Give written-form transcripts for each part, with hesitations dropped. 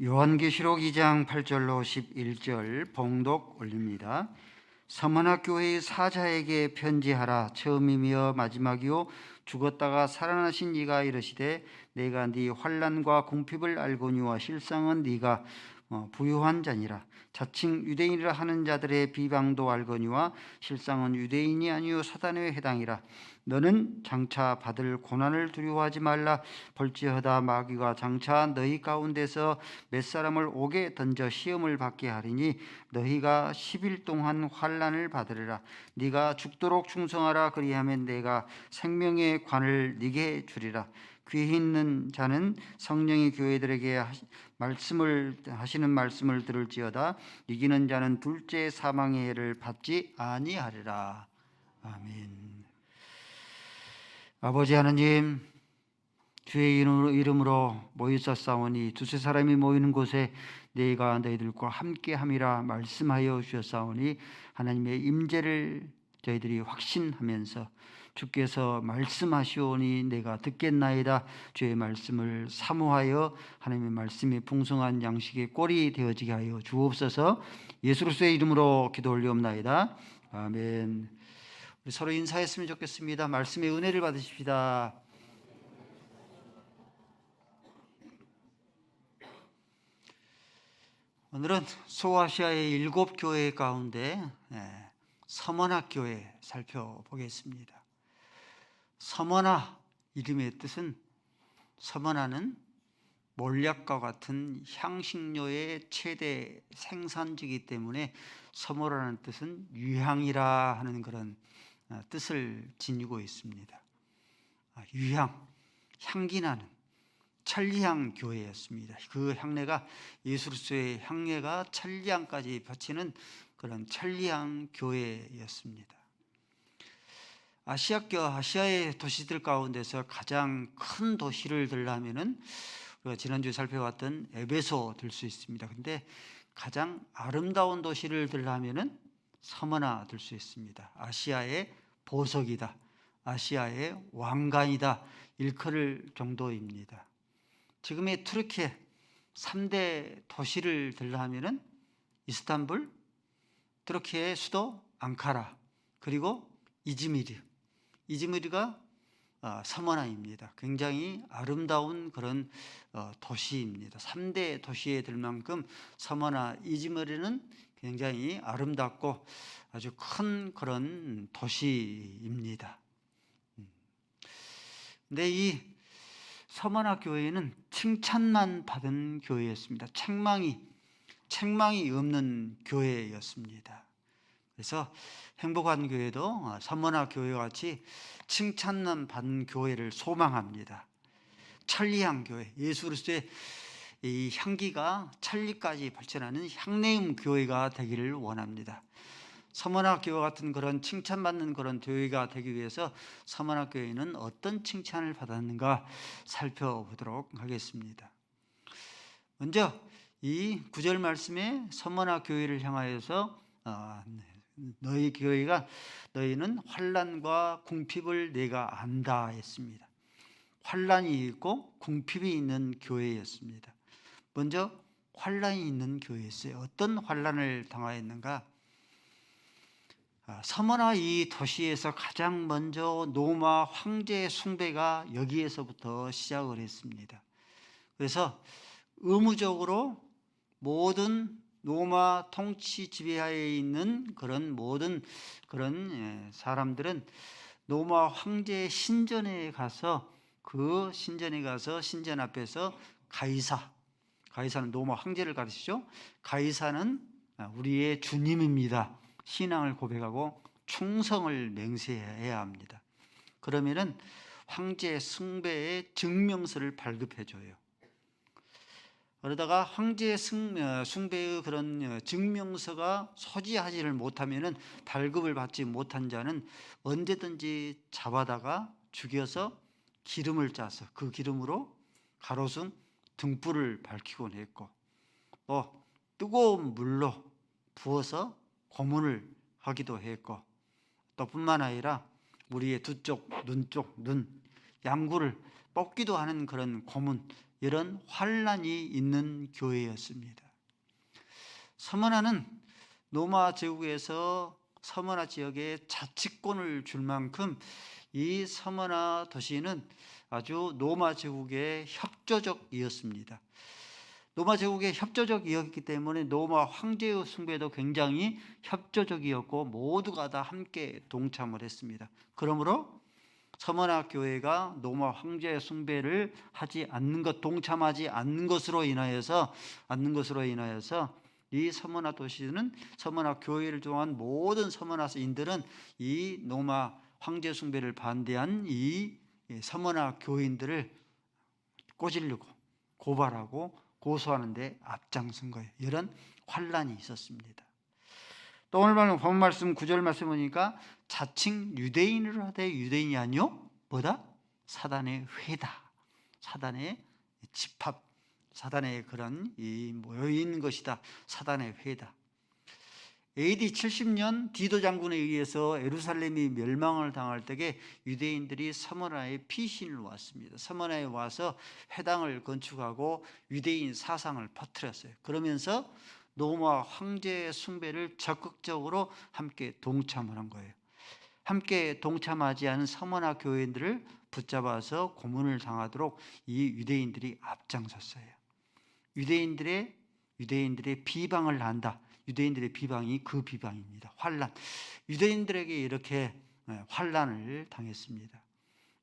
요한계시록 2장 8절로 11절 봉독 올립니다. 서머나 교회의 사자에게 편지하라. 처음이며 마지막이요 죽었다가 살아나신 이가 이르시되 내가 네 환난과 궁핍을 알거니와 실상은 네가 부유한 자니라. 자칭 유대인이라 하는 자들의 비방도 알거니와 실상은 유대인이 아니요 사단에 해당이라. 너는 장차 받을 고난을 두려워하지 말라. 벌지어다 마귀가 장차 너희 가운데서 몇 사람을 옥에 던져 시험을 받게 하리니 너희가 10일 동안 환난을 받으리라. 네가 죽도록 충성하라. 그리하면 내가 생명의 관을 네게 주리라. 귀 있는 자는 성령이 교회들에게 하시는 말씀을 들을지어다. 이기는 자는 둘째 사망의 해를 받지 아니하리라. 아멘. 아버지 하나님, 주의 이름으로 모이셨사오니 두세 사람이 모이는 곳에 내가 너희들과 함께함이라 말씀하여 주셨사오니 하나님의 임재를 저희들이 확신하면서 주께서 말씀하시오니 내가 듣겠나이다. 주의 말씀을 사모하여 하나님의 말씀이 풍성한 양식의 꼴이 되어지게 하여 주옵소서. 예수 그리스도의 이름으로 기도 올리옵나이다. 아멘. 우리 서로 인사했으면 좋겠습니다. 말씀의 은혜를 받으십시다. 오늘은 소아시아의 7교회 가운데 서머나 교회 살펴보겠습니다. 서머나 이름의 뜻은, 서머나는 몰약과 같은 향신료의 최대 생산지이기 때문에 서머라는 뜻은 유향이라 하는 그런 뜻을 지니고 있습니다. 유향, 향기나는 천리향 교회였습니다. 그 향내가 예수 그리스도의 향내가 천리향까지 펼치는 그런 천리향 교회였습니다. 아시아의 도시들 가운데서 가장 큰 도시를 들려면은 우리가 지난주에 살펴봤던 에베소 들 수 있습니다. 근데 가장 아름다운 도시를 들려면은 서머나 들 수 있습니다. 아시아의 보석이다, 아시아의 왕관이다 일컬을 정도입니다. 지금의 투르키의 3대 도시를 들려면은 이스탄불, 투르키의 수도 앙카라, 그리고 이즈미르가 서머나입니다. 굉장히 아름다운 그런 도시입니다. 3대 도시에 들 만큼 서머나, 이즈미르는 굉장히 아름답고 아주 큰 그런 도시입니다. 근데 이 서머나 교회는 칭찬만 받은 교회였습니다. 책망이 없는 교회였습니다. 그래서 행복한 교회도 서머나 교회와 같이 칭찬만 받는 교회를 소망합니다. 천리향 교회, 예수 그리스도의 이 향기가 천리까지 발전하는 향내음 교회가 되기를 원합니다. 서머나 교회 같은 그런 칭찬받는 그런 교회가 되기 위해서 서머나 교회는 어떤 칭찬을 받았는가 살펴보도록 하겠습니다. 먼저 이 9절 말씀에 서머나 교회를 향하여서 너희는 환난과 궁핍을 내가 안다 했습니다. 환난이 있고 궁핍이 있는 교회였습니다. 먼저 환난이 있는 교회였어요. 어떤 환난을 당하였는가? 서머나 이 도시에서 가장 먼저 로마 황제 숭배가 여기에서부터 시작을 했습니다. 그래서 의무적으로 모든 로마 통치 지배하에 있는 그런 모든 그런 사람들은 로마 황제의 신전에 가서 신전 앞에서 가이사는 로마 황제를 가르치죠. 가이사는 우리의 주님입니다. 신앙을 고백하고 충성을 맹세해야 합니다. 그러면은 황제 숭배의 증명서를 발급해 줘요. 그러다가 황제 숭배의 그런 증명서가 소지하지를 못하면은 발급을 받지 못한 자는 언제든지 잡아다가 죽여서 기름을 짜서 그 기름으로 가로등 등불을 밝히곤 했고, 또 뜨거운 물로 부어서 고문을 하기도 했고, 또 뿐만 아니라 우리의 두 쪽, 눈 양구를 뽑기도 하는 그런 고문, 이런 환란이 있는 교회였습니다. 서머나는 로마 제국에서 서머나 지역에 자치권을 줄 만큼 이 서머나 도시는 아주 로마 제국의 협조적이었습니다. 로마 제국의 협조적이었기 때문에 로마 황제의 숭배도 굉장히 협조적이었고 모두가 다 함께 동참을 했습니다. 그러므로 서머나 교회가 로마 황제의 숭배를 하지 않는 것, 동참하지 않는 것으로 인하여서 이 서머나 도시는 서머나 교회를 통한 모든 서머나인들은 이 로마 황제 숭배를 반대한 이 서머나 교인들을 꼬지르고 고발하고 고소하는 데 앞장선 거예요. 이런 환란이 있었습니다. 또 오늘 본 말씀 9절 말씀 보니까 자칭 유대인으로 하되 유대인이 아니요 뭐다? 사단의 회다. 사단의 집합, 사단의 그런 이 모여있는 것이다. 사단의 회다. AD 70년 디도 장군에 의해서 예루살렘이 멸망을 당할 때에 유대인들이 서머나에 피신을 왔습니다. 서머나에 와서 회당을 건축하고 유대인 사상을 퍼뜨렸어요. 그러면서 로마 황제의 숭배를 적극적으로 함께 동참을 한 거예요. 함께 동참하지 않은 서머나 교인들을 붙잡아서 고문을 당하도록 이 유대인들이 앞장섰어요. 유대인들의 비방을 한다. 유대인들의 비방이 그 비방입니다. 환란. 유대인들에게 이렇게 환란을 당했습니다.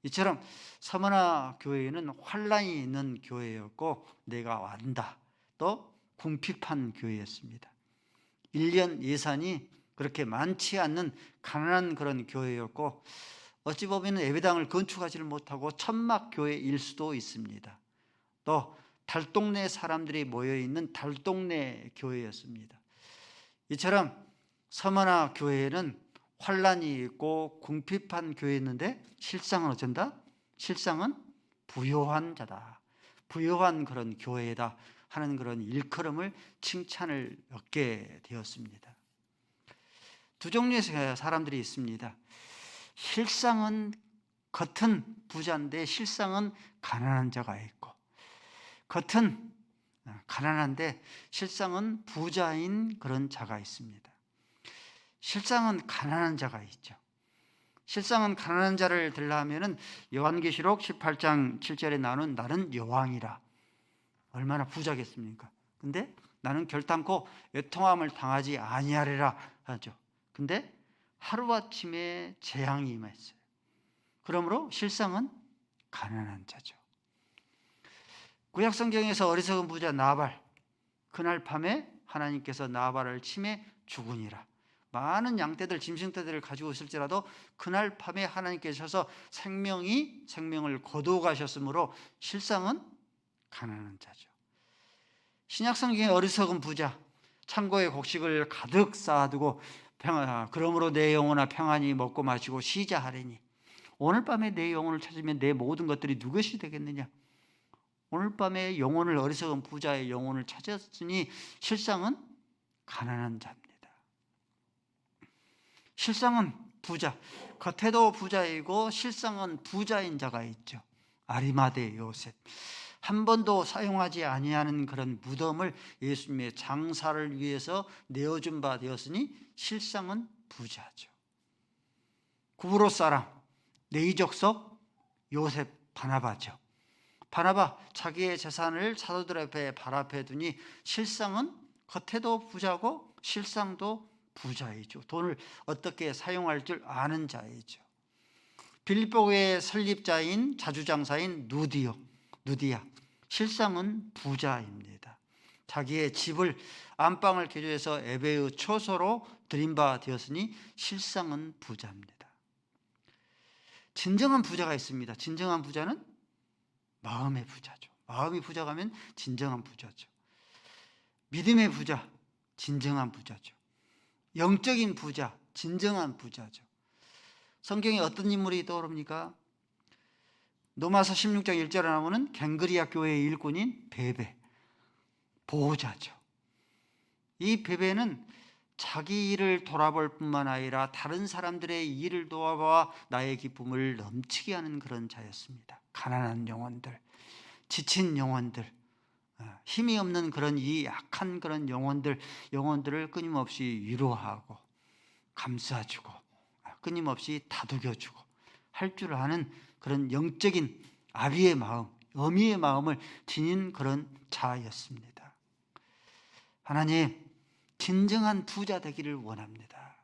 이처럼 서머나 교회는 환란이 있는 교회였고 내가 완다. 또 궁핍한 교회였습니다. 1년 예산이 그렇게 많지 않는 가난한 그런 교회였고 어찌 보면 예배당을 건축하지를 못하고 천막 교회일 수도 있습니다. 또 달동네 사람들이 모여있는 달동네 교회였습니다. 이처럼 서머나 교회에는 환란이 있고 궁핍한 교회였는데 실상은 어쩐다? 실상은 부요한 자다. 부요한 그런 교회다 하는 그런 일컬음을 칭찬을 얻게 되었습니다. 두 종류의 사람들이 있습니다. 실상은 겉은 부자인데 실상은 가난한 자가 있고 겉은 가난한데 실상은 부자인 그런 자가 있습니다. 실상은 가난한 자가 있죠. 실상은 가난한 자를 들라하면은 요한계시록 18장 7절에 나오는 나는 여왕이라. 얼마나 부자겠습니까? 근데 나는 결단코 애통함을 당하지 아니하리라 하죠. 근데 하루아침에 재앙이 임했어요. 그러므로 실상은 가난한 자죠. 구약성경에서 어리석은 부자 나발, 그날 밤에 하나님께서 나발을 치매 죽으니라. 많은 양떼들, 짐승떼들을 가지고 있을지라도 그날 밤에 하나님께서 생명을 거두어 가셨으므로 실상은 가난한 자죠. 신약성경의 어리석은 부자, 창고에 곡식을 가득 쌓아두고 그러므로 내 영혼아 평안히 먹고 마시고 쉬자 하리니 오늘 밤에 내 영혼을 찾으면 내 모든 것들이 누구시 되겠느냐? 오늘 밤에 영혼을 어리석은 부자의 영혼을 찾았으니 실상은 가난한 자입니다. 실상은 부자, 겉에도 부자이고 실상은 부자인 자가 있죠. 아리마대 요셉. 한 번도 사용하지 아니하는 그런 무덤을 예수님의 장사를 위해서 내어준 바 되었으니 실상은 부자죠. 구브로 사람, 네이족속 요셉 바나바죠. 바나바 자기의 재산을 사도들 앞에 발 앞에 두니 실상은 겉에도 부자고 실상도 부자이죠. 돈을 어떻게 사용할 줄 아는 자이죠. 빌립보의 설립자인 자주장사인 누디야 실상은 부자입니다. 자기의 집을 안방을 개조해서 예배의 초소로 드린 바 되었으니 실상은 부자입니다. 진정한 부자가 있습니다. 진정한 부자는 마음의 부자죠. 마음이 부자가면 진정한 부자죠. 믿음의 부자, 진정한 부자죠. 영적인 부자, 진정한 부자죠. 성경에 어떤 인물이 떠오릅니까? 로마서 16장 1절에 나오는 갱그리아 교회의 일꾼인 베베, 보호자죠. 이 베베는 자기 일을 돌아볼 뿐만 아니라 다른 사람들의 일을 도와봐 나의 기쁨을 넘치게 하는 그런 자였습니다. 가난한 영혼들, 지친 영혼들, 힘이 없는 그런 이 약한 그런 영혼들을 끊임없이 위로하고 감싸주고 끊임없이 다독여주고 할 줄 아는 그런 영적인 아비의 마음, 어미의 마음을 지닌 그런 자였습니다. 하나님, 진정한 부자 되기를 원합니다.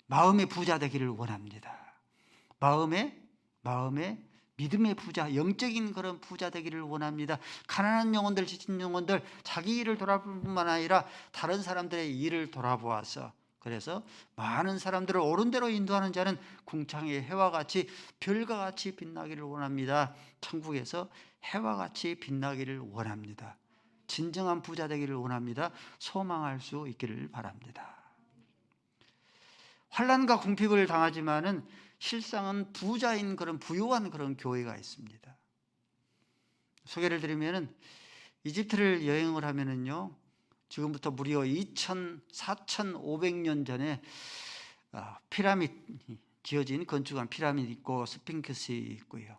마음의 부자 되기를 원합니다. 마음의 믿음의 부자, 영적인 그런 부자 되기를 원합니다. 가난한 영혼들, 지친 영혼들, 자기 일을 돌아볼 뿐만 아니라 다른 사람들의 일을 돌아보아서, 그래서 많은 사람들을 옳은 대로 인도하는 자는 궁창의 해와 같이 별과 같이 빛나기를 원합니다. 천국에서 해와 같이 빛나기를 원합니다. 진정한 부자 되기를 원합니다. 소망할 수 있기를 바랍니다. 환난과 궁핍을 당하지만은 실상은 부자인 그런 부유한 그런 교회가 있습니다. 소개를 드리면은 이집트를 여행을 하면은요, 지금부터 무려 4,500년 전에 피라미드 지어진 건축한 피라미드 있고 스핑크스 있고요.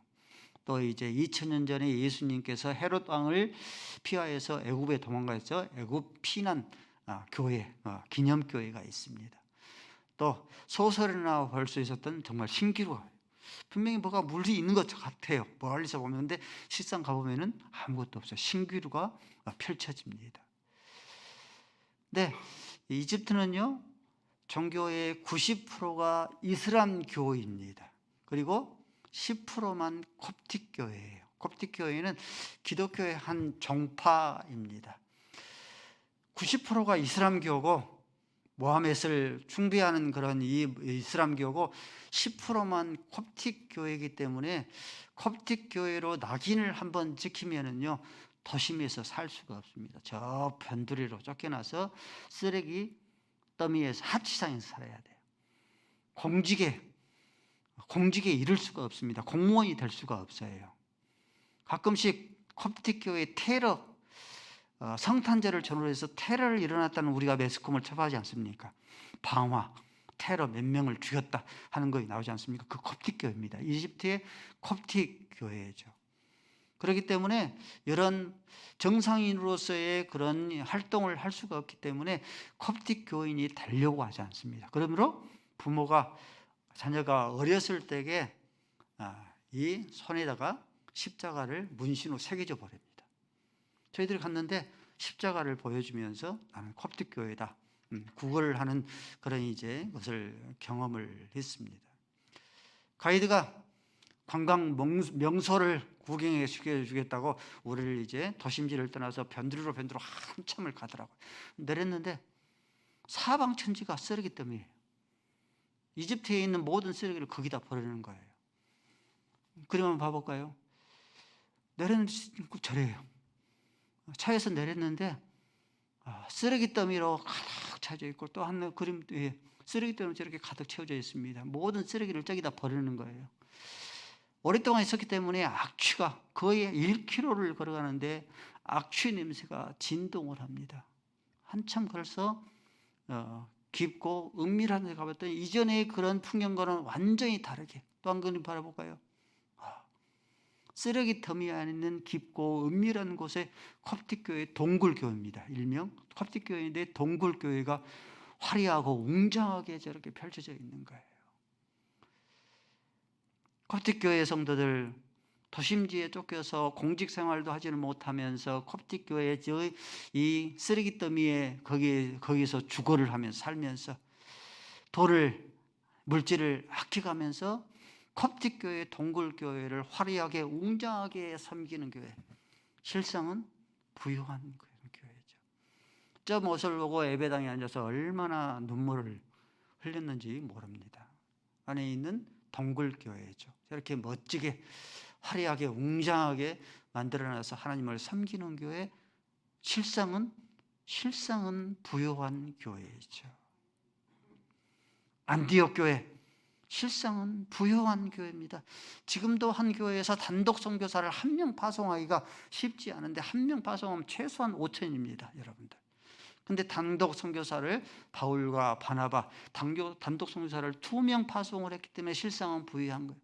또 이제 2000년 전에 예수님께서 헤롯 왕을 피하여서 애굽에 도망가서 애굽 피난 교회, 기념교회가 있습니다. 또 소설이나 볼 수 있었던 정말 신기루가 분명히 뭐가 물이 있는 것 같아요. 멀리서 보면. 근데 실상 가보면은 아무것도 없어요. 신기루가 펼쳐집니다. 네, 이집트는요, 종교의 90%가 이슬람교입니다. 그리고 10%만 콥틱교회예요. 콥틱교회는 기독교의 한 종파입니다. 90%가 이슬람교고 모하멧을 숭배하는 그런 이 이슬람교고 10%만 콥틱교회이기 때문에 콥틱교회로 낙인을 한번 찍히면은요, 도심에서 살 수가 없습니다. 저 변두리로 쫓겨나서 쓰레기 더미에서 하치상에서 살아야 돼요. 공직에 이를 수가 없습니다. 공무원이 될 수가 없어요. 가끔씩 콥틱교회 테러, 성탄절을 전후로 해서 테러를 일어났다는 우리가 매스컴을 접하지 않습니까? 방화, 테러 몇 명을 죽였다 하는 것이 나오지 않습니까? 그 콥틱교회입니다. 이집트의 콥틱교회죠. 그렇기 때문에 이런 정상인으로서의 그런 활동을 할 수가 없기 때문에 콥틱 교인이 되려고 하지 않습니다. 그러므로 부모가 자녀가 어렸을 때에 이 손에다가 십자가를 문신으로 새겨져 버립니다. 저희들이 갔는데 십자가를 보여주면서 나는 콥틱 교회다, 구걸을 하는 그런 이제 것을 경험을 했습니다. 가이드가 관광 명소를 구경해 주겠다고 우리를 이제 도심지를 떠나서 변두리로 한참을 가더라고요. 내렸는데 사방천지가 쓰레기 더미예요. 이집트에 있는 모든 쓰레기를 거기다 버리는 거예요. 그림 한번 봐볼까요? 내렸는데 저래요. 차에서 내렸는데 쓰레기 더미로 가득 차져 있고 또 한 그림 위에 쓰레기 더미 저렇게 가득 채워져 있습니다. 모든 쓰레기를 저기다 버리는 거예요. 오랫동안 있었기 때문에 악취가 거의 1km를 걸어가는데 악취 냄새가 진동을 합니다. 한참 걸어서 깊고 은밀한 데 가봤더니 이전의 그런 풍경과는 완전히 다르게 또 한 그림 바라볼까요? 쓰레기 더미 안에 있는 깊고 은밀한 곳에 콥틱교회 동굴교회입니다. 일명 콥틱교회인데 동굴교회가 화려하고 웅장하게 저렇게 펼쳐져 있는 거예요. 콥틱교회 성도들 도심지에 쫓겨서 공직 생활도 하지는 못하면서 콥틱교회의 이 쓰레기 더미에 거기서 주거를 하면서 살면서 물질을 아껴가면서 콥틱교회 동굴교회를 화려하게 웅장하게 섬기는 교회, 실상은 부유한 교회죠. 저 모습을 보고 예배당에 앉아서 얼마나 눈물을 흘렸는지 모릅니다. 안에 있는 동굴교회죠. 저렇게 멋지게 화려하게 웅장하게 만들어놔서 하나님을 섬기는 교회, 실상은 부유한 교회이죠. 안디옥 교회, 실상은 부유한 교회입니다. 지금도 한 교회에서 단독 선교사를 한 명 파송하기가 쉽지 않은데 한 명 파송하면 최소한 5천입니다, 여러분들. 근데 단독 선교사를 바울과 바나바 단독 선교사를 2명 파송을 했기 때문에 실상은 부유한 거예요.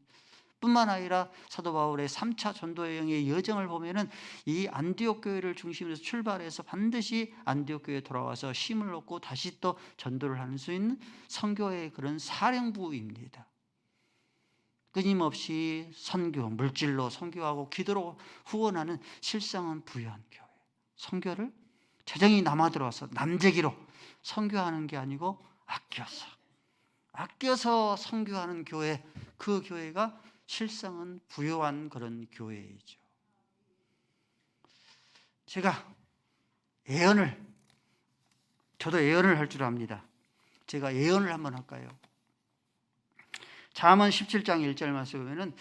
뿐만 아니라 사도 바울의 3차 전도 여행의 여정을 보면은 이 안디옥 교회를 중심으로 출발해서 반드시 안디옥 교회에 돌아와서 힘을 얻고 다시 또 전도를 할 수 있는 선교의 그런 사령부입니다. 끊임없이 선교, 물질로 선교하고 기도로 후원하는 실상은 부유한 교회. 선교를 재정이 남아들어와서 남재기로 선교하는 게 아니고 아껴서 선교하는 교회, 그 교회가 실상은 부유한 그런 교회이죠. 제가 저도 예언을 할 줄 압니다. 제가 예언을 한번 할까요? 잠언 17장 1절 말씀에 보면은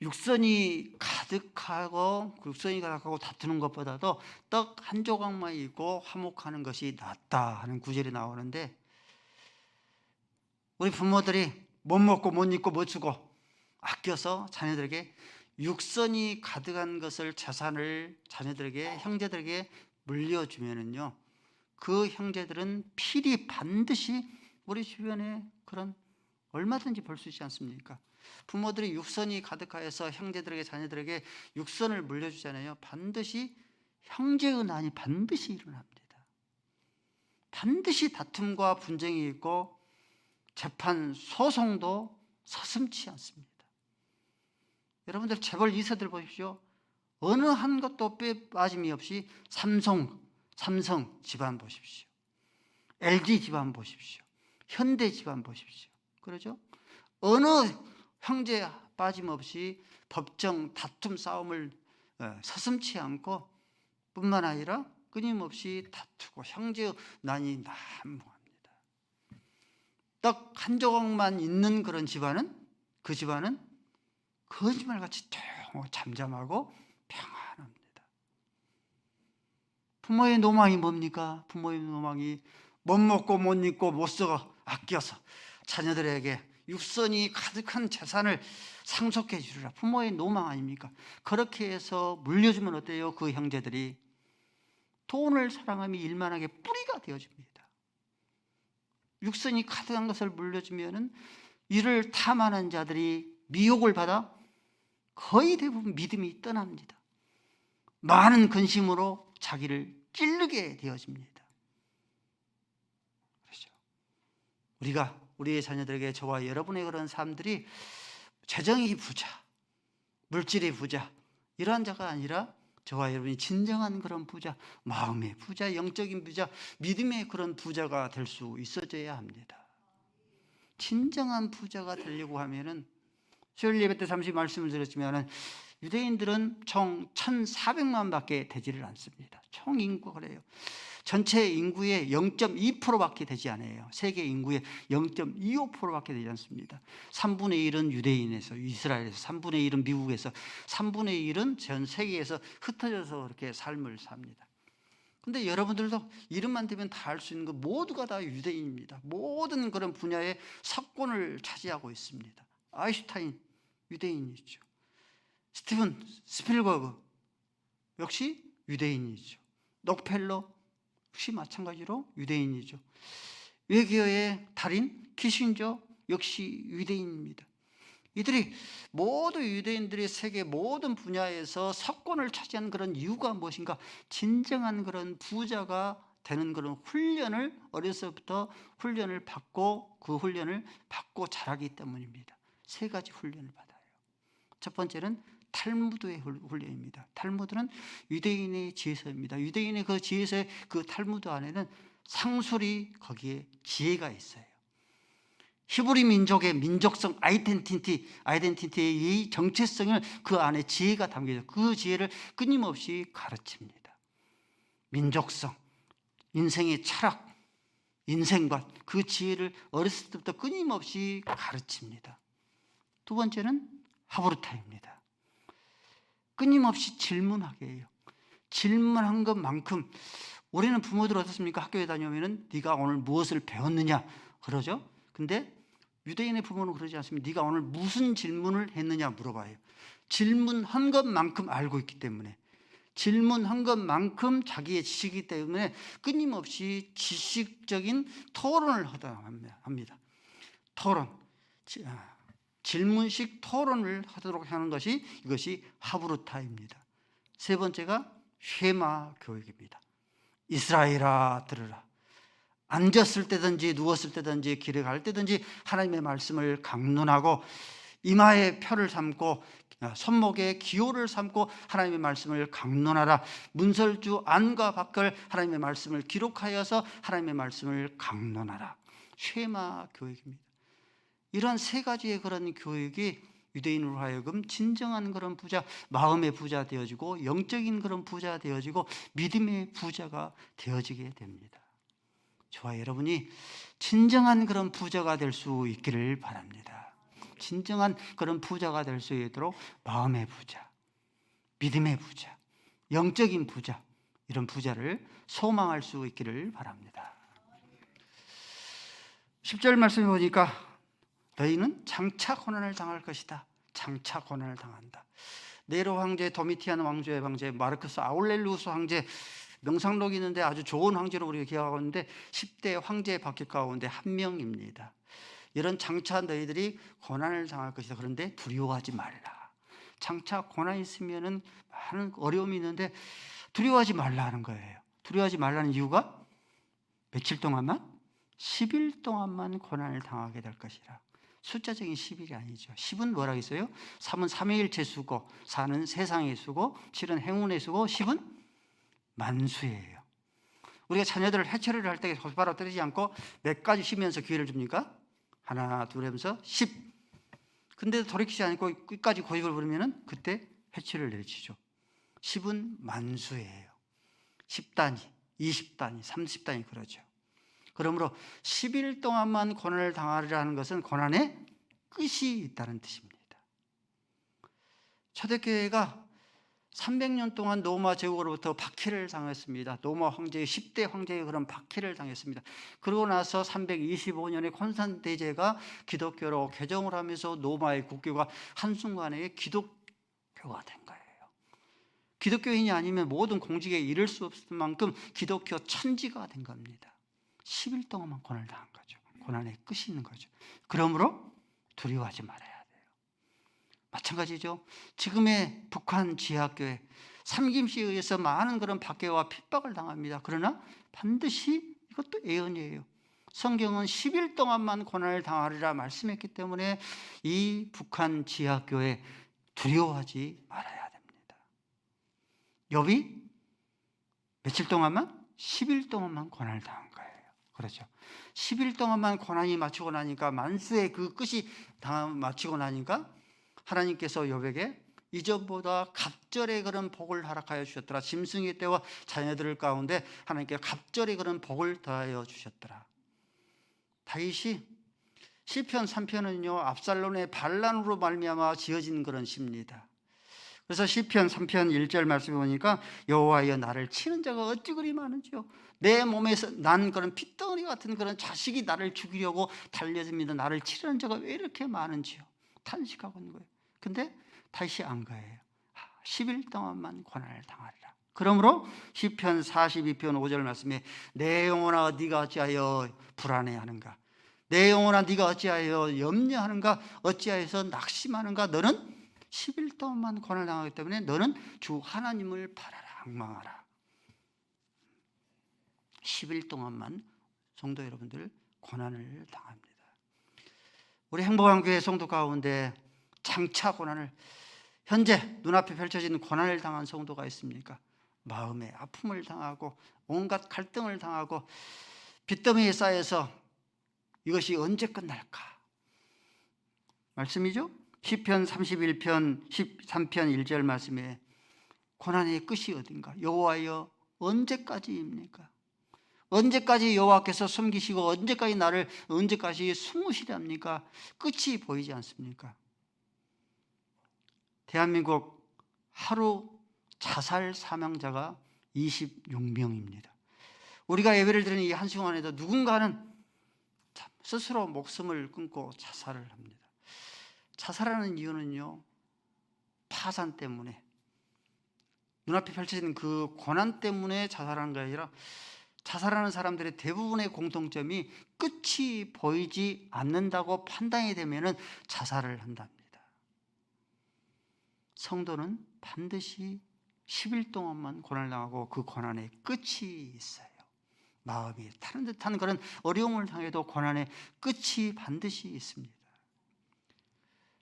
육선이 가득하고 다투는 것보다도 떡 한 조각만 있고 화목하는 것이 낫다 하는 구절이 나오는데, 우리 부모들이 못 먹고 못 입고 못 주고 아껴서 자녀들에게 육선이 가득한 것을, 재산을 자녀들에게, 형제들에게 물려주면은요, 그 형제들은 필히 반드시 우리 주변에 그런 얼마든지 볼 수 있지 않습니까? 부모들이 육선이 가득하여서 형제들에게, 자녀들에게 육선을 물려주잖아요. 반드시 형제의 난이 반드시 일어납니다. 반드시 다툼과 분쟁이 있고 재판, 소송도 서슴지 않습니다. 여러분들 재벌 2세들 보십시오. 어느 한 것도 빠짐이 없이 삼성 집안 보십시오. LG 집안 보십시오. 현대 집안 보십시오. 그러죠? 어느 형제 빠짐없이 법정 다툼 싸움을 서슴지 않고 뿐만 아니라 끊임없이 다투고 형제의 난이 난무합니다. 딱 한 조각만 있는 그런 집안은, 그 집안은 거짓말같이 조용하고 잠잠하고 평안합니다. 부모의 노망이 뭡니까? 부모의 노망이 못 먹고 못 입고 못 쓰고 아껴서 자녀들에게 육선이 가득한 재산을 상속해 주리라. 부모의 노망 아닙니까? 그렇게 해서 물려주면 어때요? 그 형제들이 돈을 사랑하며 일만하게 뿌리가 되어줍니다. 육선이 가득한 것을 물려주면은 이를 탐하는 자들이 미혹을 받아 거의 대부분 믿음이 떠납니다. 많은 근심으로 자기를 찌르게 되어집니다. 그렇죠? 우리가 우리의 자녀들에게, 저와 여러분의 그런 삶들이 재정이 부자, 물질이 부자, 이러한 자가 아니라 저와 여러분이 진정한 그런 부자, 마음의 부자, 영적인 부자, 믿음의 그런 부자가 될 수 있어져야 합니다. 진정한 부자가 되려고 하면은, 수요일 예배 때 잠시 말씀을 드렸지만은 유대인들은 총 1,400만 밖에 되지를 않습니다. 총 인구가 그래요. 전체 인구의 0.2%밖에 되지 않아요. 세계 인구의 0.25%밖에 되지 않습니다. 3분의 1은 유대인에서, 이스라엘에서, 3분의 1은 미국에서, 3분의 1은 전 세계에서 흩어져서 그렇게 삶을 삽니다. 근데 여러분들도 이름만 대면 다 알 수 있는 거, 모두가 다 유대인입니다. 모든 그런 분야의 석권을 차지하고 있습니다. 아인슈타인 유대인이죠. 스티븐 스필버그 역시 유대인이죠. 록펠러 역시 마찬가지로 유대인이죠. 외교의 달인 키신저 역시 유대인입니다. 이들이 모두 유대인들이 세계 모든 분야에서 석권을 차지하는 그런 이유가 무엇인가? 진정한 그런 부자가 되는 그런 훈련을, 어려서부터 훈련을 받고, 그 훈련을 받고 자라기 때문입니다. 세 가지 훈련을 받아요. 첫 번째는 탈무드의 훈련입니다. 탈무드는 유대인의 지혜서입니다. 유대인의 그 지혜서의 그 탈무드 안에는 상술이, 거기에 지혜가 있어요. 히브리 민족의 민족성, 아이덴티티의 이 정체성을 그 안에 지혜가 담겨져, 그 지혜를 끊임없이 가르칩니다. 민족성, 인생의 철학, 인생관, 그 지혜를 어렸을 때부터 끊임없이 가르칩니다. 두 번째는 하브르타입니다. 끊임없이 질문하게 해요. 질문한 것만큼, 우리는 부모들 어떻습니까? 학교에 다녀오면은 네가 오늘 무엇을 배웠느냐 그러죠. 근데 유대인의 부모는 그러지 않습니다. 네가 오늘 무슨 질문을 했느냐 물어봐요. 질문한 것만큼 알고 있기 때문에, 질문한 것만큼 자기의 지식이기 때문에 끊임없이 지식적인 토론을 합니다. 토론. 질문식 토론을 하도록 하는 것이 이것이 하브루타입니다. 세 번째가 쉐마 교육입니다. 이스라엘아 들으라. 앉았을 때든지 누웠을 때든지 길에 갈 때든지 하나님의 말씀을 강론하고 이마에 표를 삼고 손목에 기호를 삼고 하나님의 말씀을 강론하라. 문설주 안과 밖을 하나님의 말씀을 기록하여서 하나님의 말씀을 강론하라. 쉐마 교육입니다. 이런 세 가지의 그런 교육이 유대인으로 하여금 진정한 그런 부자, 마음의 부자 되어지고 영적인 그런 부자 되어지고 믿음의 부자가 되어지게 됩니다. 저와 여러분이 진정한 그런 부자가 될 수 있기를 바랍니다. 진정한 그런 부자가 될 수 있도록 마음의 부자, 믿음의 부자, 영적인 부자, 이런 부자를 소망할 수 있기를 바랍니다. 10절 말씀해 보니까 너희는 장차 고난을 당할 것이다. 장차 고난을 당한다. 네로 황제, 도미티안 왕조의 황제, 마르크스 아울렐리우스 황제, 명상록이 있는데 아주 좋은 황제로 우리가 기억하고 있는데 10대 황제 바뀔 가운데 한 명입니다. 이런 장차 너희들이 고난을 당할 것이다. 그런데 두려워하지 말라. 장차 고난이 있으면은 많은 어려움이 있는데 두려워하지 말라는 거예요. 두려워하지 말라는 이유가 며칠 동안만? 10일 동안만 고난을 당하게 될 것이라. 숫자적인 10일이 아니죠. 10은 뭐라고 했어요? 3은 삼위일체 수고, 4는 세상의 수고, 7은 행운의 수고, 10은 만수예요. 우리가 자녀들을 해체를 할 때 곧바로 때리지 않고 몇 가지 쉬면서 기회를 줍니까? 하나, 둘 하면서 10. 근데도 돌이키지 않고 끝까지 고집을 부리면은 그때 해체를 내리치죠. 10은 만수예요. 10단위, 20단위, 30단위 그러죠. 그러므로 10일 동안만 고난을 당하리라는 것은 고난의 끝이 있다는 뜻입니다. 초대교회가 300년 동안 로마 제국으로부터 박해를 당했습니다. 로마 황제의 10대 황제의 그런 박해를 당했습니다. 그러고 나서 325년에 콘스탄틴 대제가 기독교로 개정을 하면서 로마의 국교가 한순간에 기독교가 된 거예요. 기독교인이 아니면 모든 공직에 이를 수 없을 만큼 기독교 천지가 된 겁니다. 10일 동안만 고난을 당한 거죠. 고난의 끝이 있는 거죠. 그러므로 두려워하지 말아야 돼요. 마찬가지죠. 지금의 북한 지하교회 삼김씨에 의해서 많은 그런 박해와 핍박을 당합니다. 그러나 반드시 이것도 예언이에요. 성경은 10일 동안만 고난을 당하리라 말씀했기 때문에 이 북한 지하교회 두려워하지 말아야 됩니다. 욥이 며칠 동안만? 10일 동안만 고난을 당한 거예요. 그렇죠. 10일 동안만 고난이 마치고 나니까 만수의 그 끝이 마치고 나니까 하나님께서 욥에게 이전보다 갑절의 그런 복을 허락하여 주셨더라. 짐승의 때와 자녀들 가운데 하나님께 갑절의 그런 복을 더하여 주셨더라. 다윗이 시편 3편은요 압살롬의 반란으로 말미암아 지어진 그런 시입니다. 그래서 시편 3편 1절 말씀해 보니까 여호와여 나를 치는 자가 어찌 그리 많은지요. 내 몸에서 난 그런 핏덩어리 같은 그런 자식이 나를 죽이려고 달려듭니다. 나를 치려는 자가 왜 이렇게 많은지요. 탄식하고 있는 거예요. 근데 다시 안 거예요. 10일 동안만 고난을 당하리라. 그러므로 시편 42편 5절 말씀에 내 영혼아 네가 어찌하여 불안해하는가. 내 영혼아 네가 어찌하여 염려하는가. 어찌하여서 낙심하는가. 너는 10일 동안만 고난을 당하기 때문에 너는 주 하나님을 바라라. 앙망하라. 10일 동안만 성도 여러분들 고난을 당합니다. 우리 행복한 교회 성도 가운데 장차 고난을 현재 눈앞에 펼쳐지는 고난을 당한 성도가 있습니까? 마음의 아픔을 당하고 온갖 갈등을 당하고 빚더미에 쌓여서 이것이 언제 끝날까? 말씀이죠? 시편 31편 13편 1절 말씀에 고난의 끝이 어딘가? 여호와여 언제까지입니까? 언제까지 여호와께서 숨기시고 언제까지 숨으시렵니까? 끝이 보이지 않습니까? 대한민국 하루 자살 사망자가 26명입니다. 우리가 예배를 드리는 이 한시간에도 누군가는 스스로 목숨을 끊고 자살을 합니다. 자살하는 이유는요, 파산 때문에, 눈앞에 펼쳐지는 그 고난 때문에 자살하는 게 아니라 자살하는 사람들의 대부분의 공통점이 끝이 보이지 않는다고 판단이 되면 자살을 한답니다. 성도는 반드시 10일 동안만 고난을 당하고 그 고난의 끝이 있어요. 마음이 타는 듯한 그런 어려움을 당해도 고난의 끝이 반드시 있습니다.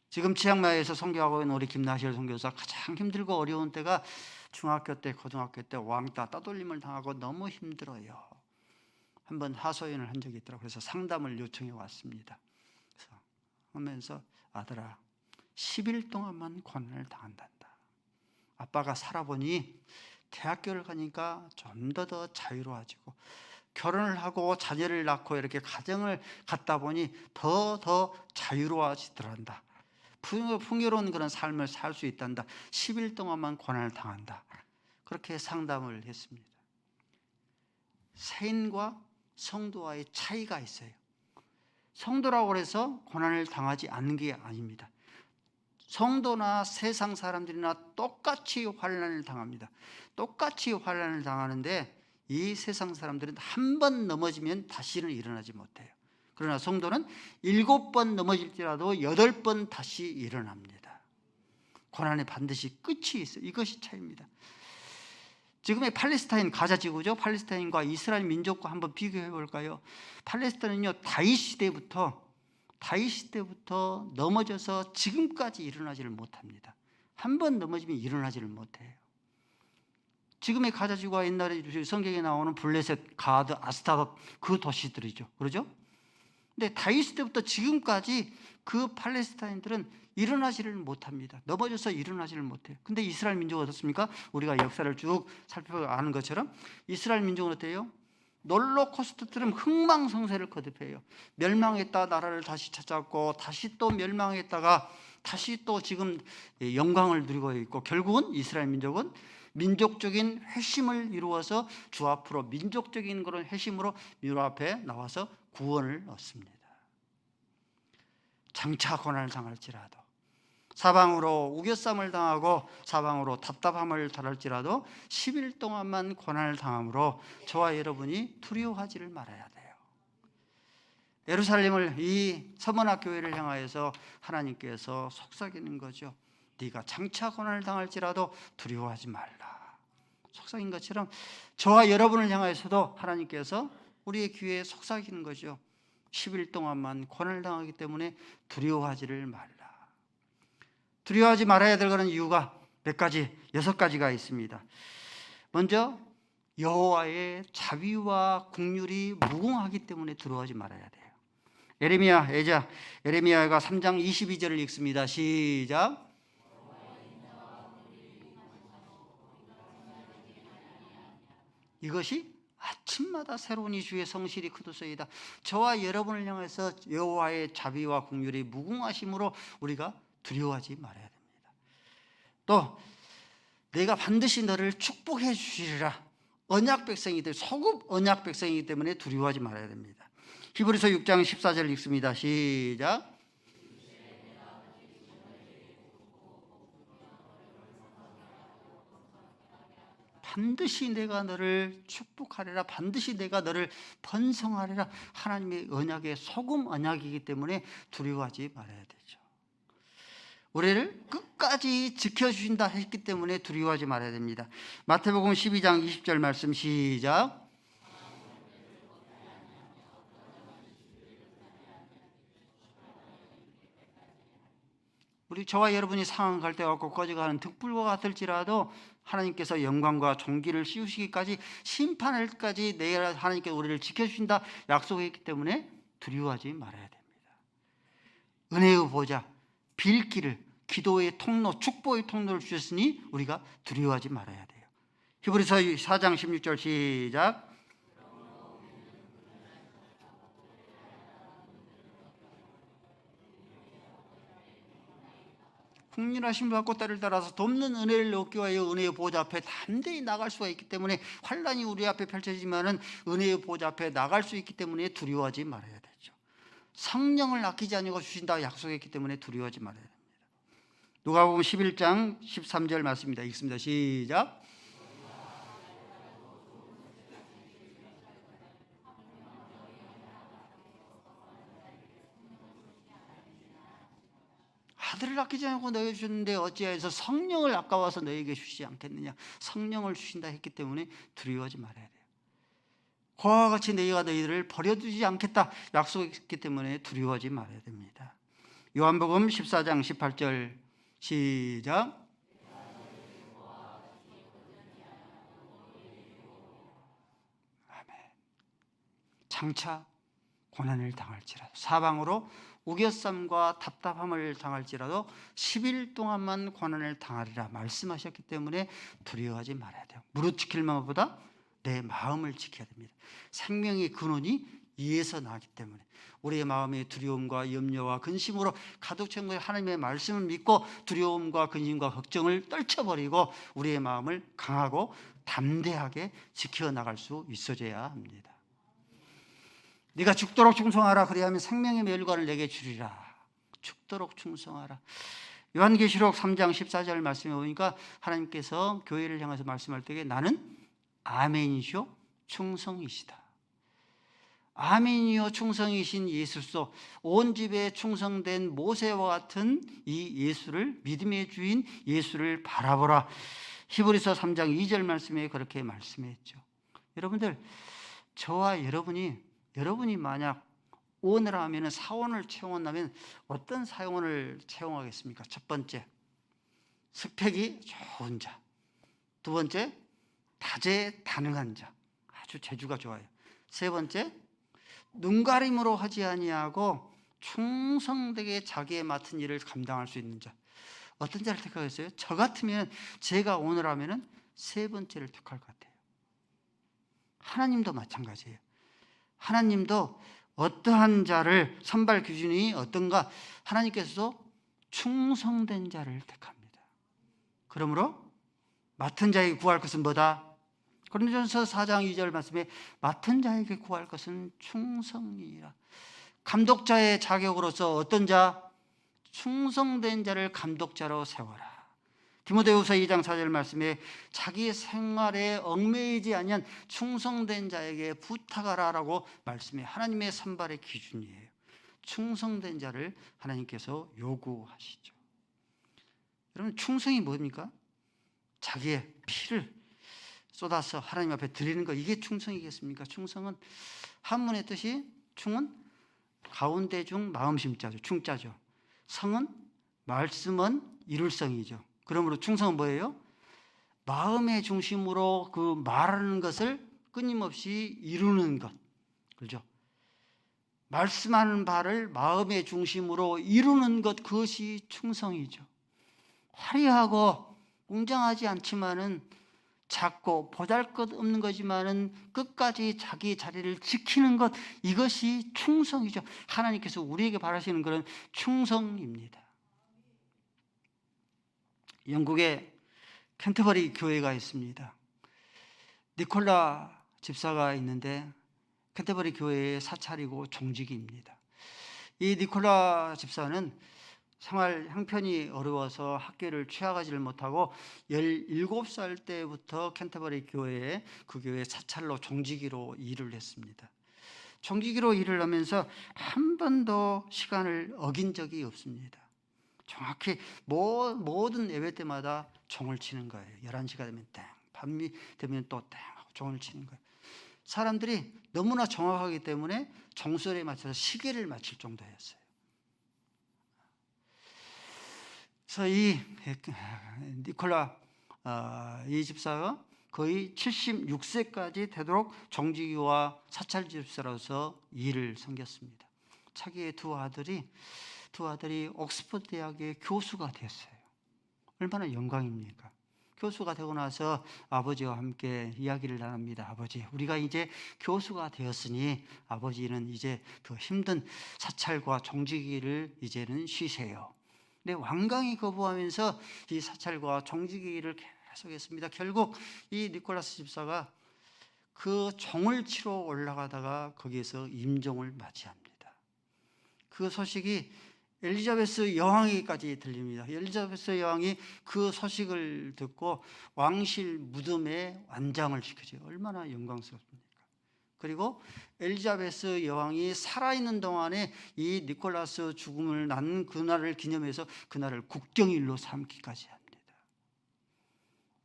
지금 치앙마이에서 선교하고 있는 우리 김나실 선교사, 가장 힘들고 어려운 때가 중학교 때, 고등학교 때 왕따 따돌림을 당하고 너무 힘들어요. 한번 하소연을 한 적이 있더라고요. 그래서 상담을 요청해 왔습니다. 그래서 하면서 아들아, 10일 동안만 고난을 당한단다. 아빠가 살아보니 대학교를 가니까 좀 더 자유로워지고 결혼을 하고 자녀를 낳고 이렇게 가정을 갖다 보니 더 자유로워지더란다. 풍요로운 그런 삶을 살 수 있단다. 10일 동안만 고난을 당한다. 그렇게 상담을 했습니다. 세인과 성도와의 차이가 있어요. 성도라고 해서 고난을 당하지 않는 게 아닙니다. 성도나 세상 사람들이나 똑같이 환난을 당합니다. 똑같이 환난을 당하는데 이 세상 사람들은 한 번 넘어지면 다시는 일어나지 못해요. 그러나 성도는 7번 넘어질지라도 8번 다시 일어납니다. 고난에 반드시 끝이 있어요. 이것이 차이입니다. 지금의 팔레스타인 가자 지구죠. 팔레스타인과 이스라엘 민족과 한번 비교해 볼까요? 팔레스타인은요, 다윗 시대부터 넘어져서 지금까지 일어나지를 못합니다. 한 번 넘어지면 일어나지를 못해요. 지금의 가자 지구와 옛날에 성경에 나오는 블레셋, 가드, 아스타롯 그 도시들이죠. 그러죠? 근데 다윗 시대부터 지금까지 그 팔레스타인들은 일어나지를 못합니다. 넘어져서 일어나지를 못해요. 근데 이스라엘 민족은 어떻습니까? 우리가 역사를 쭉 살펴보고 아는 것처럼 이스라엘 민족은 어때요? 롤러코스터처럼 흥망성쇠를 거듭해요. 멸망했다 나라를 다시 찾았고 다시 또 멸망했다가 다시 또 지금 영광을 누리고 있고, 결국은 이스라엘 민족은 민족적인 회심을 이루어서 주 앞으로 민족적인 그런 회심으로 주 앞에 나와서 구원을 얻습니다. 장차 고난을 당할지라도, 사방으로 우겨쌈을 당하고 사방으로 답답함을 당할지라도 10일 동안만 고난을 당함으로 저와 여러분이 두려워하지를 말아야 돼요. 예루살렘을, 이 서머나 교회를 향하여서 하나님께서 속삭이는 거죠. 네가 장차 고난을 당할지라도 두려워하지 말라. 속삭인 것처럼 저와 여러분을 향하여서도 하나님께서 우리의 귀에 속삭이는 거죠. 10일 동안만 고난을 당하기 때문에 두려워하지를 말라. 두려워하지 말아야 될 그런 이유가 몇 가지, 6가지가 있습니다. 먼저 여호와의 자비와 긍휼이 무궁하기 때문에 두려워하지 말아야 돼요. 에레미야가 3장 22절을 읽습니다. 시작. 이것이 아침마다 새로운 이주의 성실이 크도소이다. 저와 여러분을 향해서 여호와의 자비와 긍휼이 무궁하심으로 우리가 두려워하지 말아야 됩니다. 또 내가 반드시 너를 축복해 주시리라. 언약 백성이들, 소급 언약 백성이기 때문에 두려워하지 말아야 됩니다. 히브리서 6장 14절 읽습니다. 시작. 반드시 내가 너를 축복하리라. 반드시 내가 너를 번성하리라. 하나님의 언약의 소금 언약이기 때문에 두려워하지 말아야 되죠. 우리를 끝까지 지켜주신다 했기 때문에 두려워하지 말아야 됩니다. 마태복음 12장 20절 말씀 시작. 우리 저와 여러분이 상한 갈대 같고 꺼져가는 득불과 같을지라도 하나님께서 영광과 존귀를 씌우시기까지 심판을까지 내가 하나님께서 우리를 지켜주신다 약속했기 때문에 두려워하지 말아야 됩니다. 은혜의 보좌, 빌기를, 기도의 통로, 축복의 통로를 주셨으니 우리가 두려워하지 말아야 돼요. 히브리서 4장 16절 시작. 국률하신 받고 때를 따라서 돕는 은혜를 얻기 위하여 은혜의 보좌 앞에 담대히 나갈 수가 있기 때문에, 환난이 우리 앞에 펼쳐지면은 은혜의 보좌 앞에 나갈 수 있기 때문에 두려워하지 말아야 되죠. 성령을 아끼지 아니하고 주신다 약속했기 때문에 두려워하지 말아야 됩니다. 누가복음 11장 13절 말씀입니다. 읽습니다. 시작. 아들을 아끼지 않고 너에게 주셨는데 어찌하여서 성령을 아까워서 너에게 주시지 않겠느냐. 성령을 주신다 했기 때문에 두려워하지 말아야 돼요. 그와 같이 내가 너희들을 버려두지 않겠다 약속했기 때문에 두려워하지 말아야 됩니다. 요한복음 14장 18절 시작. 아멘. 장차 고난을 당할지라도, 사방으로 우겨쌈과 답답함을 당할지라도 10일 동안만 고난을 당하리라 말씀하셨기 때문에 두려워하지 말아야 돼요. 무릇 지킬 마음보다 내 마음을 지켜야 됩니다. 생명의 근원이 이에서 나기 때문에 우리의 마음의 두려움과 염려와 근심으로 가득 채운 하나님의 말씀을 믿고 두려움과 근심과 걱정을 떨쳐버리고 우리의 마음을 강하고 담대하게 지켜나갈 수 있어져야 합니다. 네가 죽도록 충성하라. 그리하면 생명의 멸관을 내게 주리라. 죽도록 충성하라. 요한계시록 3장 14절 말씀에 보니까 하나님께서 교회를 향해서 말씀할 때에 나는 아멘이시오 충성이시다. 아멘이요 충성이신 예수소, 온 집에 충성된 모세와 같은 이 예수를, 믿음의 주인 예수를 바라보라. 히브리서 3장 2절 말씀에 그렇게 말씀했죠. 여러분들, 저와 여러분이 만약 오늘 하면 사원을 채워온다면 어떤 사원을 채용하겠습니까? 첫 번째, 스펙이 좋은 자. 두 번째, 다재다능한 자. 아주 재주가 좋아요. 세 번째, 눈가림으로 하지 아니하고 충성되게 자기에 맡은 일을 감당할 수 있는 자. 어떤 자를 택하겠어요? 저 같으면 제가 오늘 하면은 세 번째를 택할 것 같아요. 하나님도 마찬가지예요. 하나님도 어떠한 자를, 선발 기준이 어떤가? 하나님께서도 충성된 자를 택합니다. 그러므로 맡은 자에게 구할 것은 뭐다? 고린도전서 4장 2절 말씀에 맡은 자에게 구할 것은 충성이라. 감독자의 자격으로서 어떤 자? 충성된 자를 감독자로 세워라. 디모데후서 2장 4절 말씀에 자기 생활에 얽매이지 아니한 충성된 자에게 부탁하라라고 말씀해. 하나님의 선발의 기준이에요. 충성된 자를 하나님께서 요구하시죠. 여러분, 충성이 뭡니까? 자기의 피를 쏟아서 하나님 앞에 드리는 거, 이게 충성이겠습니까? 충성은 한문의 뜻이, 충은 가운데 중 마음심자죠. 충자죠. 성은 말씀은 이룰성이죠. 그러므로 충성은 뭐예요? 마음의 중심으로 그 말하는 것을 끊임없이 이루는 것. 그렇죠? 말씀하는 바를 마음의 중심으로 이루는 것, 그것이 충성이죠. 화려하고 웅장하지 않지만은 작고 보잘것없는 거지만은 끝까지 자기 자리를 지키는 것, 이것이 충성이죠. 하나님께서 우리에게 바라시는 그런 충성입니다. 영국에 캔터버리 교회가 있습니다. 니콜라 집사가 있는데 캔터버리 교회의 사찰이고 종직입니다. 이 니콜라 집사는 생활 형편이 어려워서 학교를 취하가지를 못하고 17살 때부터 캔터버리 교회에, 그 교회 사찰로 종직이로 일을 했습니다. 종직이로 일을 하면서 한 번도 시간을 어긴 적이 없습니다. 정확히 모든 예배 때마다 종을 치는 거예요. 11시가 되면 땡, 밤이 되면 또 땡 하고 종을 치는 거예요. 사람들이 너무나 정확하기 때문에 종소리에 맞춰서 시계를 맞출 정도였어요. 그래서 이 니콜라 이 집사가 거의 76세까지 되도록 종직이와 사찰 집사로서 일을 섬겼습니다. 자기의 두 아들이 옥스퍼드 대학의 교수가 됐어요. 얼마나 영광입니까? 교수가 되고 나서 아버지와 함께 이야기를 나눕니다. 아버지, 우리가 이제 교수가 되었으니 아버지는 이제 더 힘든 사찰과 종직일을 이제는 쉬세요. 근데 완강히 거부하면서 이 사찰과 종직일을 계속했습니다. 결국 이 니콜라스 집사가 그 종을 치러 올라가다가 거기에서 임종을 맞이합니다. 그 소식이 엘리자베스 여왕에게까지 들립니다. 엘리자베스 여왕이 그 소식을 듣고 왕실 무덤에 완장을 시켜줘요. 얼마나 영광스럽습니까? 그리고 엘리자베스 여왕이 살아있는 동안에 이 니콜라스 죽음을 난 그날을 기념해서 그날을 국경일로 삼기까지 합니다.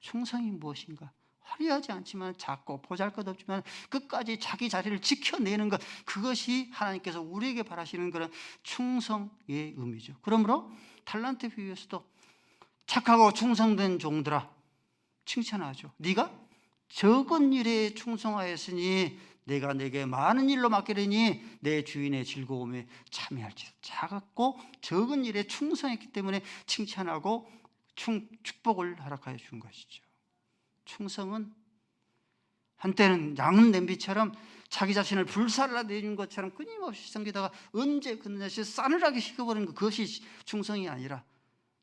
충성이 무엇인가? 화려하지 않지만 작고 보잘것없지만 끝까지 자기 자리를 지켜내는 것, 그것이 하나님께서 우리에게 바라시는 그런 충성의 의미죠. 그러므로 달란트 비유에서도 착하고 충성된 종들아 칭찬하죠. 네가 적은 일에 충성하였으니 내가 내게 많은 일로 맡기려니 내 주인의 즐거움에 참여할지어다. 작았고 적은 일에 충성했기 때문에 칭찬하고 축복을 허락하여 준 것이죠. 충성은 한때는 양은 냄비처럼 자기 자신을 불살라 내준 것처럼 끊임없이 섬기다가 언제 그것이 싸늘하게 식어버리는 것, 그것이 충성이 아니라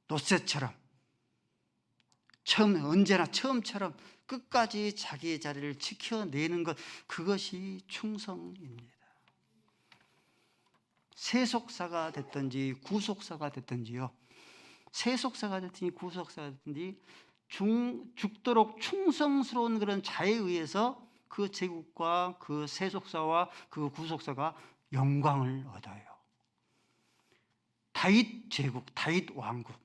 노새처럼 언제나 처음처럼 끝까지 자기의 자리를 지켜내는 것, 그것이 충성입니다. 세속사가 됐든지 구속사가 됐든지요, 세속사가 됐든지 구속사가 됐든지 죽도록 충성스러운 그런 자에 의해서 그 제국과 그 세속사와 그 구속사가 영광을 얻어요. 다윗 제국, 다윗 왕국,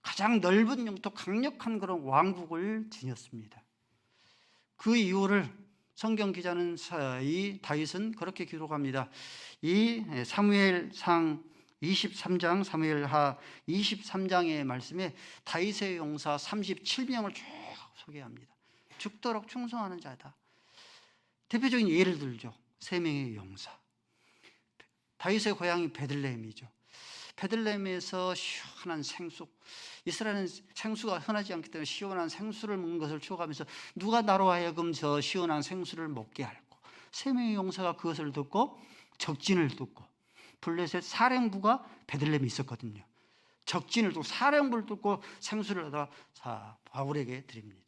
가장 넓은 영토 강력한 그런 왕국을 지녔습니다. 그 이유를 성경 기자는 이 다윗은 그렇게 기록합니다. 이 사무엘상 23장, 사무엘하 23장의 말씀에 다윗의 용사 37명을 쭉 소개합니다. 죽도록 충성하는 자다. 대표적인 예를 들죠. 3명의 용사. 다윗의 고향이 베들레헴이죠. 베들레헴에서 시원한 생수, 이스라엘은 생수가 흔하지 않기 때문에 시원한 생수를 먹는 것을 추구하면서 누가 나로 하여금 저 시원한 생수를 먹게 할고, 3명의 용사가 그것을 듣고 적진을 듣고, 블레셋 사령부가 베들레헴에 있었거든요. 적진을 듣고 사령부를 듣고 생수를 얻어 바울에게 드립니다.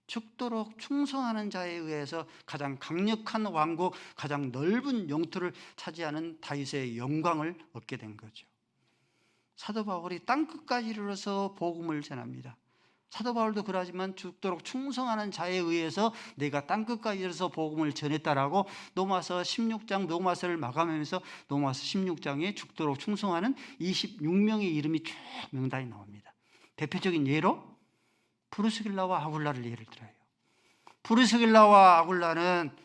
죽도록 충성하는 자에 의해서 가장 강력한 왕국, 가장 넓은 영토를 차지하는 다윗의 영광을 얻게 된 거죠. 사도 바울이 땅끝까지 이르러서 복음을 전합니다. 사도 바울도 그러하지만 죽도록 충성하는 자에 의해서 내가 땅끝까지 이르러서 복음을 전했다라고 로마서 16장 로마서를 마감하면서 로마서 16장에 죽도록 충성하는 26명의 이름이 쭉 명단이 나옵니다. 대표적인 예로 프르스길라와 아굴라를 예를 들어요. 프르스길라와 아굴라는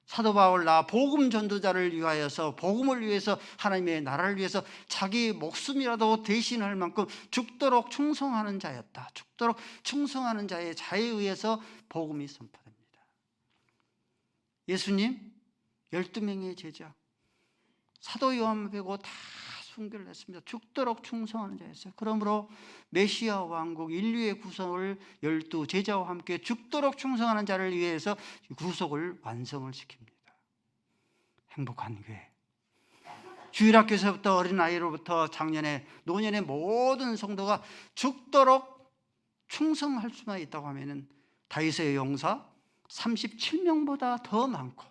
사도 바울 복음 전도자를 위하여서, 복음을 위해서, 하나님의 나라를 위해서 자기 목숨이라도 대신할 만큼 죽도록 충성하는 자였다. 죽도록 충성하는 자의 자에 의해서 복음이 선포됩니다. 예수님 12명의 제자 사도 요한 빼고 다 순교를 했습니다. 죽도록 충성하는 자였어요. 그러므로 메시아 왕국 인류의 구속을 12 제자와 함께 죽도록 충성하는 자를 위해서 구속을 완성을 시킵니다. 행복한 교회. 주일학교에서부터 어린아이로부터 작년에 노년의 모든 성도가 죽도록 충성할 수만 있다고 하면 다윗의 용사 37명보다 더 많고,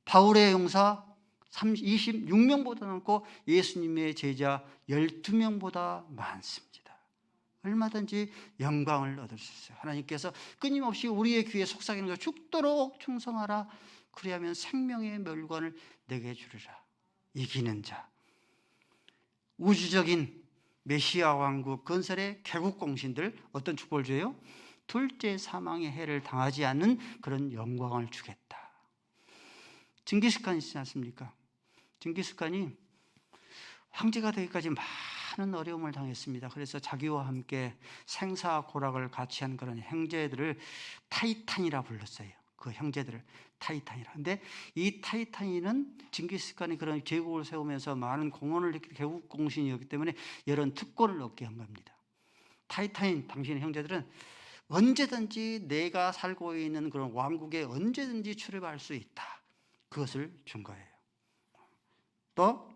바울의 용사 26명보다 많고, 예수님의 제자 12명보다 많습니다. 얼마든지 영광을 얻을 수 있어요. 하나님께서 끊임없이 우리의 귀에 속삭이는 것, 죽도록 충성하라. 그리하면 생명의 멸관을 내게 주리라. 이기는 자, 우주적인 메시아 왕국 건설의 개국 공신들 어떤 축복을 줘요? 둘째 사망의 해를 당하지 않는 그런 영광을 주겠다. 징기스칸이 있지 않습니까? 징기스칸이 황제가 되기까지 많은 어려움을 당했습니다. 그래서 자기와 함께 생사고락을 같이 한 그런 형제들을 타이탄이라 불렀어요. 그 형제들을 타이탄이라. 근데 이 타이탄이는 징기스칸이 그런 제국을 세우면서 많은 공헌을 했기 때문에 개국 공신이었기 때문에 이런 특권을 얻게 한 겁니다. 타이탄인 당신의 형제들은 언제든지 내가 살고 있는 그런 왕국에 언제든지 출입할 수 있다. 그것을 준 거예요. 또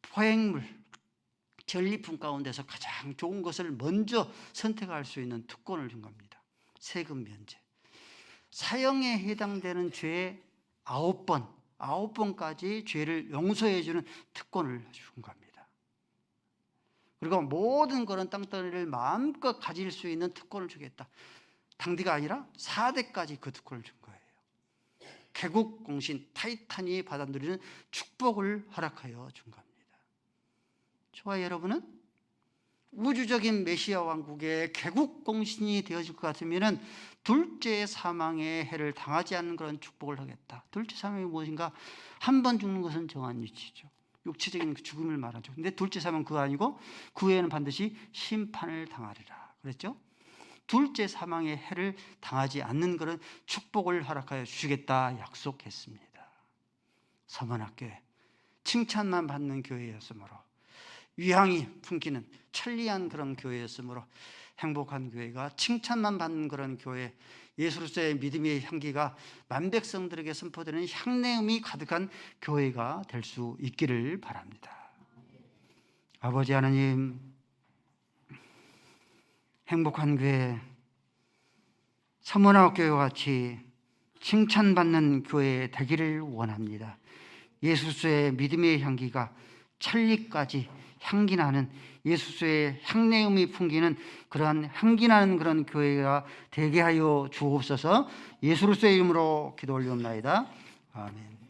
포획물, 전리품 가운데서 가장 좋은 것을 먼저 선택할 수 있는 특권을 준 겁니다. 세금 면제. 사형에 해당되는 죄 9번까지 죄를 용서해 주는 특권을 준 겁니다. 그리고 모든 그런 땅덩이를 마음껏 가질 수 있는 특권을 주겠다. 당대가 아니라 4대까지 그 특권을 준 거예요. 개국 공신 타이탄이 받아 누리는 축복을 허락하여 준 겁니다. 저와 여러분은 우주적인 메시아 왕국의 개국 공신이 되어질 것 같으면 둘째 사망의 해를 당하지 않는 그런 축복을 하겠다. 둘째 사망이 무엇인가? 한 번 죽는 것은 정한 이치죠. 육체적인 죽음을 말하죠. 근데 둘째 사망은 그거 아니고 그 후에는 반드시 심판을 당하리라 그랬죠. 둘째 사망의 해를 당하지 않는 그런 축복을 허락하여 주시겠다 약속했습니다. 서문학교회, 칭찬만 받는 교회였으므로, 위향이 풍기는 천리한 그런 교회였으므로, 행복한 교회가 칭찬만 받는 그런 교회, 예수로서의 믿음의 향기가 만백성들에게 선포되는 향내음이 가득한 교회가 될 수 있기를 바랍니다. 아버지 하나님, 행복한 교회, 서문학교회와 같이 칭찬받는 교회 되기를 원합니다. 예수의 믿음의 향기가 천리까지 향기나는, 예수의 향내음이 풍기는 그러한 향기나는 그런 교회가 되게 하여 주옵소서. 예수로서의 이름으로 기도 올리옵나이다. 아멘.